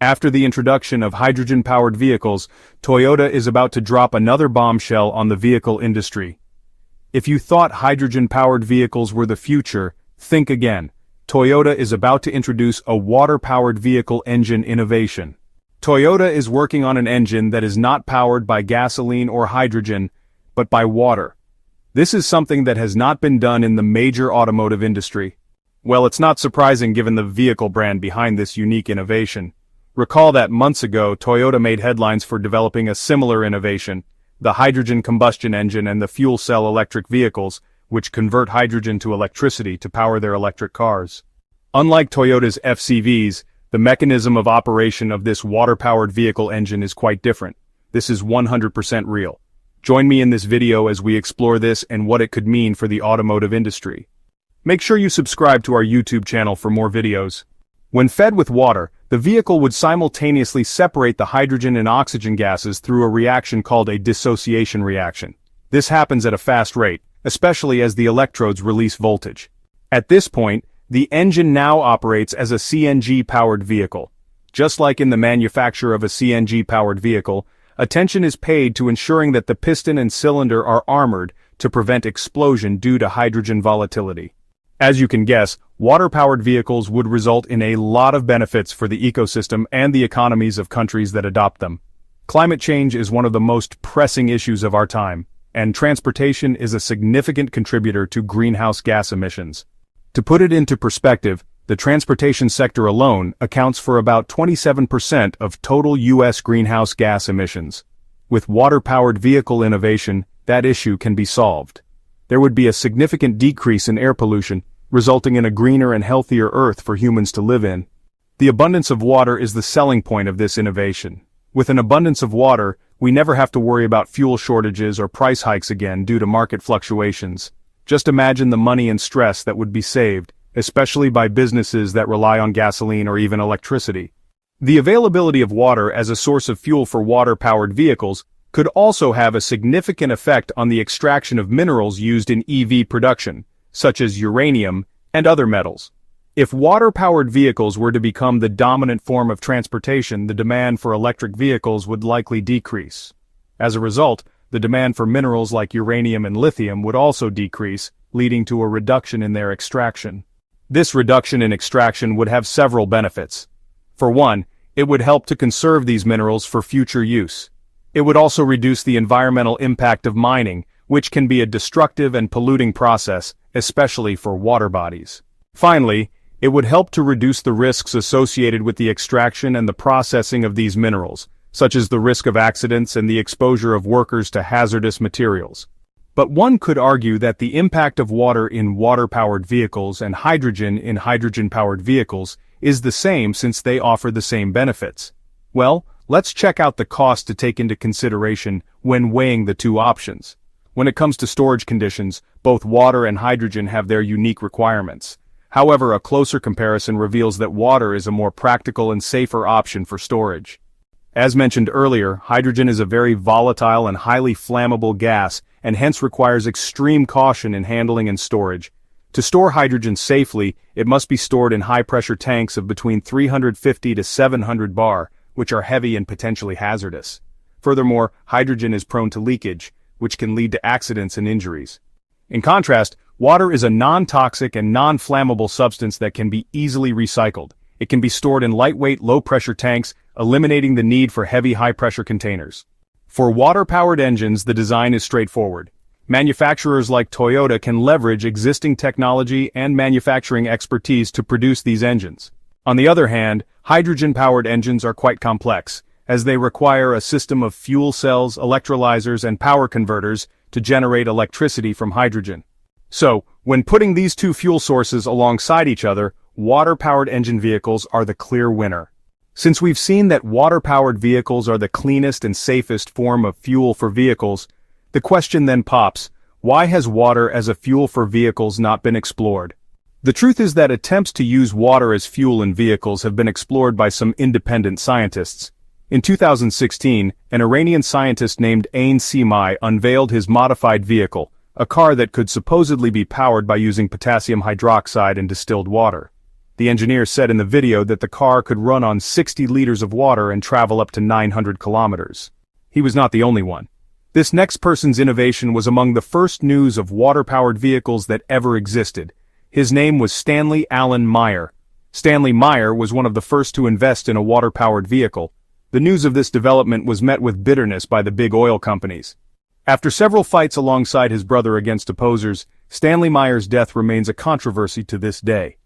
After the introduction of hydrogen-powered vehicles, Toyota is about to drop another bombshell on the vehicle industry. If you thought hydrogen-powered vehicles were the future, think again. Toyota is about to introduce a water-powered vehicle engine innovation. Toyota is working on an engine that is not powered by gasoline or hydrogen, but by water. This is something that has not been done in the major automotive industry. Well, it's not surprising given the vehicle brand behind this unique innovation. Recall that months ago, Toyota made headlines for developing a similar innovation, the hydrogen combustion engine and the fuel cell electric vehicles, which convert hydrogen to electricity to power their electric cars. Unlike Toyota's FCVs, the mechanism of operation of this water-powered vehicle engine is quite different. This is 100% real. Join me in this video as we explore this and what it could mean for the automotive industry. Make sure you subscribe to our YouTube channel for more videos. When fed with water, the vehicle would simultaneously separate the hydrogen and oxygen gases through a reaction called a dissociation reaction. This happens at a fast rate, especially as the electrodes release voltage. At this point, the engine now operates as a CNG-powered vehicle. Just like in the manufacture of a CNG-powered vehicle, attention is paid to ensuring that the piston and cylinder are armored to prevent explosion due to hydrogen volatility. As you can guess, water-powered vehicles would result in a lot of benefits for the ecosystem and the economies of countries that adopt them. Climate change is one of the most pressing issues of our time, and transportation is a significant contributor to greenhouse gas emissions. To put it into perspective, the transportation sector alone accounts for about 27% of total U.S. greenhouse gas emissions. With water-powered vehicle innovation, that issue can be solved. There would be a significant decrease in air pollution, resulting in a greener and healthier Earth for humans to live in. The abundance of water is the selling point of this innovation. With an abundance of water, we never have to worry about fuel shortages or price hikes again due to market fluctuations. Just imagine the money and stress that would be saved, especially by businesses that rely on gasoline or even electricity. The availability of water as a source of fuel for water-powered vehicles could also have a significant effect on the extraction of minerals used in EV production, such as uranium and other metals. If water-powered vehicles were to become the dominant form of transportation, the demand for electric vehicles would likely decrease. As a result, the demand for minerals like uranium and lithium would also decrease, leading to a reduction in their extraction. This reduction in extraction would have several benefits. For one, it would help to conserve these minerals for future use. It would also reduce the environmental impact of mining, which can be a destructive and polluting process, especially for water bodies. Finally, it would help to reduce the risks associated with the extraction and the processing of these minerals, such as the risk of accidents and the exposure of workers to hazardous materials. But one could argue that the impact of water in water-powered vehicles and hydrogen in hydrogen-powered vehicles is the same since they offer the same benefits. Well, let's check out the cost to take into consideration when weighing the two options. When it comes to storage conditions, both water and hydrogen have their unique requirements. However, a closer comparison reveals that water is a more practical and safer option for storage. As mentioned earlier, hydrogen is a very volatile and highly flammable gas, and hence requires extreme caution in handling and storage. To store hydrogen safely, it must be stored in high-pressure tanks of between 350 to 700 bar, which are heavy and potentially hazardous. Furthermore, hydrogen is prone to leakage, which can lead to accidents and injuries. In contrast, water is a non-toxic and non-flammable substance that can be easily recycled. It can be stored in lightweight, low-pressure tanks, eliminating the need for heavy high-pressure containers. For water-powered engines, the design is straightforward. Manufacturers like Toyota can leverage existing technology and manufacturing expertise to produce these engines. On the other hand, hydrogen-powered engines are quite complex, as they require a system of fuel cells, electrolyzers, and power converters to generate electricity from hydrogen. So, when putting these two fuel sources alongside each other, water-powered engine vehicles are the clear winner. Since we've seen that water-powered vehicles are the cleanest and safest form of fuel for vehicles, the question then pops, why has water as a fuel for vehicles not been explored? The truth is that attempts to use water as fuel in vehicles have been explored by some independent scientists. In 2016, an Iranian scientist named Ain Simai unveiled his modified vehicle, a car that could supposedly be powered by using potassium hydroxide and distilled water. The engineer said in the video that the car could run on 60 liters of water and travel up to 900 kilometers. He was not the only one. This next person's innovation was among the first news of water-powered vehicles that ever existed. His name was Stanley Allen Meyer. Stanley Meyer was one of the first to invest in a water-powered vehicle. The news of this development was met with bitterness by the big oil companies. After several fights alongside his brother against opposers, Stanley Meyer's death remains a controversy to this day.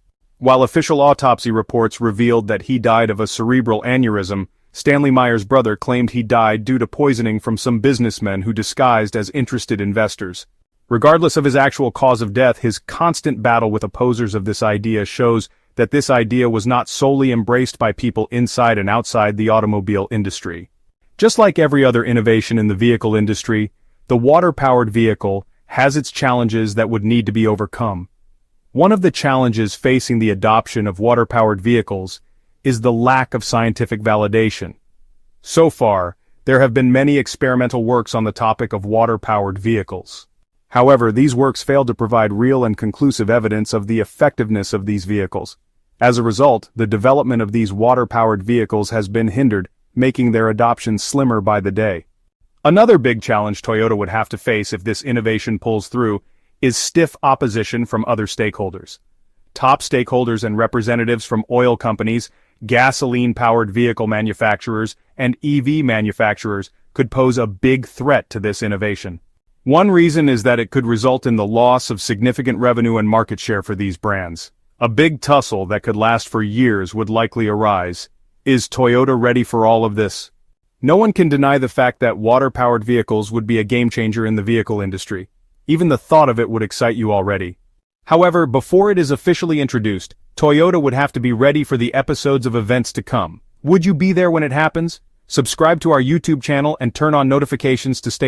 While official autopsy reports revealed that he died of a cerebral aneurysm, Stanley Meyer's brother claimed he died due to poisoning from some businessmen who disguised as interested investors. Regardless of his actual cause of death, his constant battle with opposers of this idea shows that this idea was not solely embraced by people inside and outside the automobile industry. Just like every other innovation in the vehicle industry, the water-powered vehicle has its challenges that would need to be overcome. One of the challenges facing the adoption of water-powered vehicles is the lack of scientific validation. So far, there have been many experimental works on the topic of water-powered vehicles. However, these works failed to provide real and conclusive evidence of the effectiveness of these vehicles. As a result, the development of these water-powered vehicles has been hindered, making their adoption slimmer by the day. Another big challenge Toyota would have to face if this innovation pulls through is stiff opposition from other stakeholders. Top stakeholders and representatives from oil companies, gasoline-powered vehicle manufacturers, and EV manufacturers could pose a big threat to this innovation. One reason is that it could result in the loss of significant revenue and market share for these brands. A big tussle that could last for years would likely arise. Is Toyota ready for all of this? No one can deny the fact that water-powered vehicles would be a game-changer in the vehicle industry. Even the thought of it would excite you already. However, before it is officially introduced, Toyota would have to be ready for the episodes of events to come. Would you be there when it happens? Subscribe to our YouTube channel and turn on notifications to stay